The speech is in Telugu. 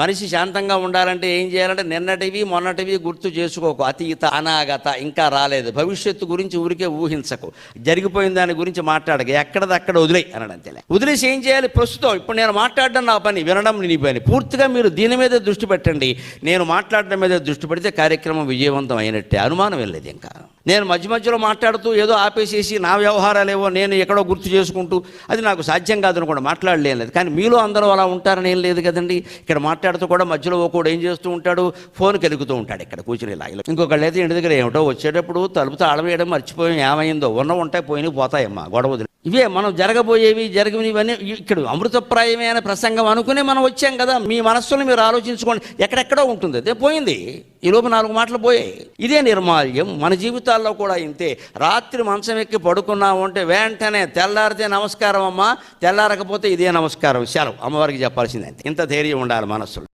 మనిషి శాంతంగా ఉండాలంటే ఏం చేయాలంటే నిన్నటివి మొన్నటివి గుర్తు చేసుకోకు. అతీత అనాగత ఇంకా రాలేదు, భవిష్యత్తు గురించి ఊరికే ఊహించకు, జరిగిపోయిన దాని గురించి మాట్లాడక, ఎక్కడదక్కడ వదిలే అనడం అంతేలే. వదిలేసి ఏం చేయాలి? ప్రస్తుతం ఇప్పుడు నేను మాట్లాడడం నా పని, వినడం నీ పని. పూర్తిగా మీరు దీని మీదే దృష్టి పెట్టండి. నేను మాట్లాడడం మీద దృష్టి పెడితే కార్యక్రమం విజయవంతం అయినట్టే, అనుమానం వెళ్ళలేదు. ఇంకా నేను మధ్య మధ్యలో మాట్లాడుతూ ఏదో ఆపేసేసి నా వ్యవహారాలేవో నేను ఎక్కడో గుర్తు చేసుకుంటూ అది నాకు సాధ్యం కాదని కూడా మాట్లాడలేదు. కానీ మీలో అందరూ అలా ఉంటారని ఏం లేదు కదండి. ఇక్కడ మాట్లాడుతూ కూడా మధ్యలో ఒకడు ఏం చేస్తూ ఉంటాడు, ఫోన్కి ఎదుగుతూ ఉంటాడు ఇక్కడ కూర్చుని ఇలా. ఇంకొకళ్ళు అయితే ఇంటి దగ్గర ఏమిటో వచ్చేటప్పుడు తలుపు తాళం వేయడం మర్చిపోయాం, ఏమైందో, ఉంటాయి పోయినవి పోతాయమ్మా, గొడవ. ఇవే మనం జరగబోయేవి జరిగినవన్నీ ఇక్కడ అమృతప్రాయమైన ప్రసంగం అనుకునే మనం వచ్చాం కదా. మీ మనస్సులో మీరు ఆలోచించుకోండి, ఎక్కడెక్కడో ఉంటుంది, అదే పోయింది. ఈ లోపు 4 మాటలు పోయాయి. ఇదే నిర్మాల్యం మన జీవితాల్లో కూడా ఇంతే. రాత్రి మంచం ఎక్కి పడుకున్నాము అంటే వెంటనే తెల్లారితే నమస్కారం అమ్మా, తెల్లారకపోతే ఇదే నమస్కారం, సెలవు, అమ్మవారికి చెప్పాల్సిందే. ఇంత ధైర్యం ఉండాలి మనస్సులో.